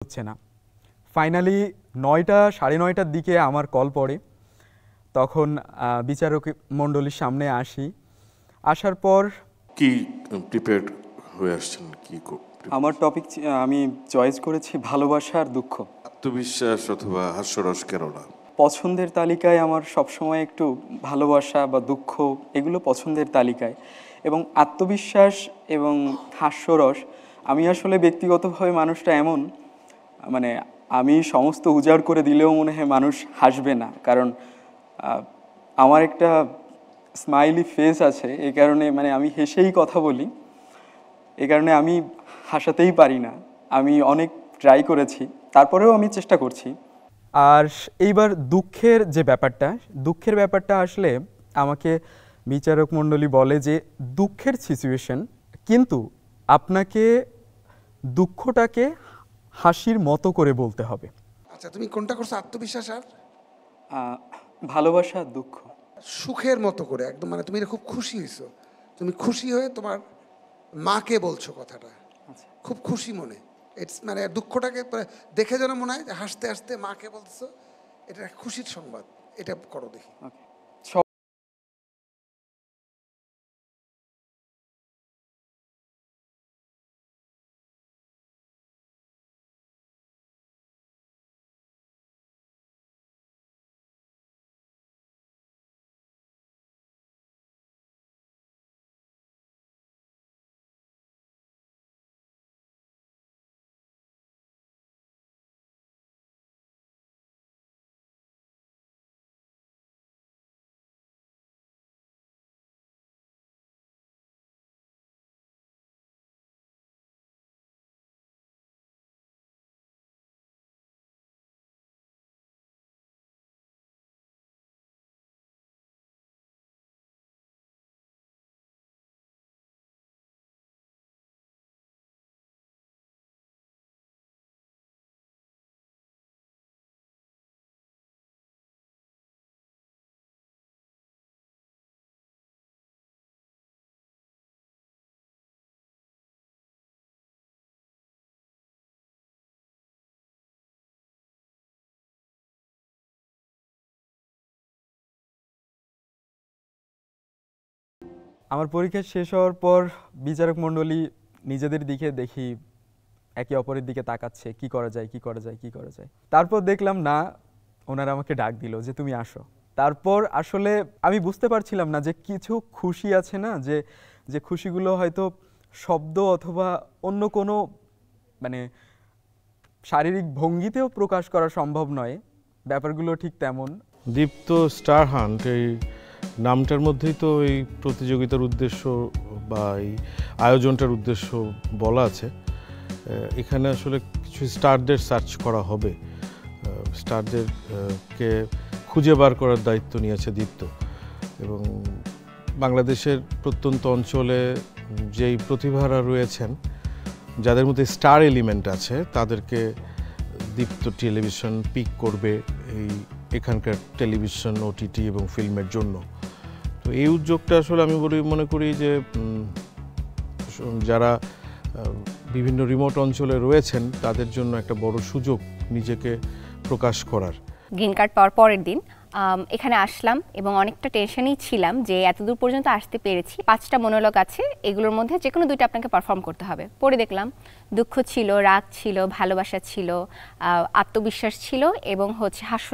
হচ্ছে না। ফাইনালি ৯টা ৯:৩০টার দিকে আমার কল পড়ে। তখন বিচারক মণ্ডলীর সামনে আসি। আসার পর কি প্রিপেয়ার্ড হয়ে আসছেন? আমার টপিক আমি চয়েস করেছি ভালোবাসা আর দুঃখ। আত্মবিশ্বাস অথবা হাস্যরস কেন না? পছন্দের তালিকায় আমার সবসময় একটু ভালোবাসা বা দুঃখ এগুলো পছন্দের তালিকায়, এবং আত্মবিশ্বাস এবং হাস্যরস। আমি আসলে ব্যক্তিগতভাবে মানুষটা এমন, মানে আমি সমস্ত উজাড় করে দিলেও মনে হয় মানুষ হাসবে না, কারণ আমার একটা স্মাইলি ফেস আছে। এই কারণে মানে আমি হেসেই কথা বলি, এই কারণে আমি হাসাতেই পারি না। আমি অনেক ট্রাই করেছি, তারপরেও আমি চেষ্টা করছি। আর এইবার দুঃখের ব্যাপারটা আসলে আমাকে বিচারক মণ্ডলী বলে যে দুঃখের সিচুয়েশন, কিন্তু আপনাকে দুঃখটাকে হাসির মতো করে বলতে হবে। আচ্ছা, তুমি কোনটা করছো, আত্মবিশ্বাস আর ভালোবাসা দুঃখ? সুখের মতো করে একদম, মানে তুমি খুব খুশি হয়েছো, তুমি খুশি হয়ে তোমার মাকে বলছো কথাটা, খুব খুশি মনে। ইটস মানে দুঃখটাকে দেখে যেন মনে হয় হাসতে হাসতে মাকে বলছো, এটা খুশির সংবাদ। এটা করো দেখি। আমার পরীক্ষা শেষ হওয়ার পর বিচারক মণ্ডলী নিজেদের দিকে দেখি একে অপরের দিকে তাকাচ্ছে, কি করা যায়। তারপর দেখলাম না, ওনারা আমাকে ডাক দিল যে তুমি আসো। তারপর আসলে আমি বুঝতে পারছিলাম না যে কিছু খুশি আছে না, যে খুশিগুলো হয়তো শব্দ অথবা অন্য কোনো মানে শারীরিক ভঙ্গিতেও প্রকাশ করা সম্ভব নয়, ব্যাপারগুলো ঠিক তেমন। দীপ্ত স্টার হান্ট, এই নামটার মধ্যেই তো এই প্রতিযোগিতার উদ্দেশ্য বা এই আয়োজনটার উদ্দেশ্য বলা আছে। এখানে আসলে কিছু স্টারদের সার্চ করা হবে, স্টারদেরকে খুঁজে বার করার দায়িত্ব নিয়েছে দীপ্ত। এবং বাংলাদেশের প্রত্যন্ত অঞ্চলে যেই প্রতিভারা রয়েছেন, যাদের মধ্যে স্টার এলিমেন্ট আছে, তাদেরকে দীপ্ত টেলিভিশন পিক করবে এখানকার টেলিভিশন, ওটিটি এবং ফিল্মের জন্য। তো এই উদ্যোগটা আসলে আমি মনে করি যে যারা বিভিন্ন রিমোট অঞ্চলে রয়েছেন তাদের জন্য একটা বড় সুযোগ নিজেকে প্রকাশ করার। গ্রিন কার্ড পাওয়ার পরের দিন এখানে আসলাম এবং অনেকটা টেনশনেই ছিলাম যে এতদূর পর্যন্ত আসতে পেরেছি। 5টা মনোলগ আছে, এগুলোর মধ্যে যে কোনো 2টা আপনাকে পারফর্ম করতে হবে। পরে দেখলাম দুঃখ ছিল, রাগ ছিল, ভালোবাসা ছিল, আত্মবিশ্বাস ছিল এবং হাস্যরস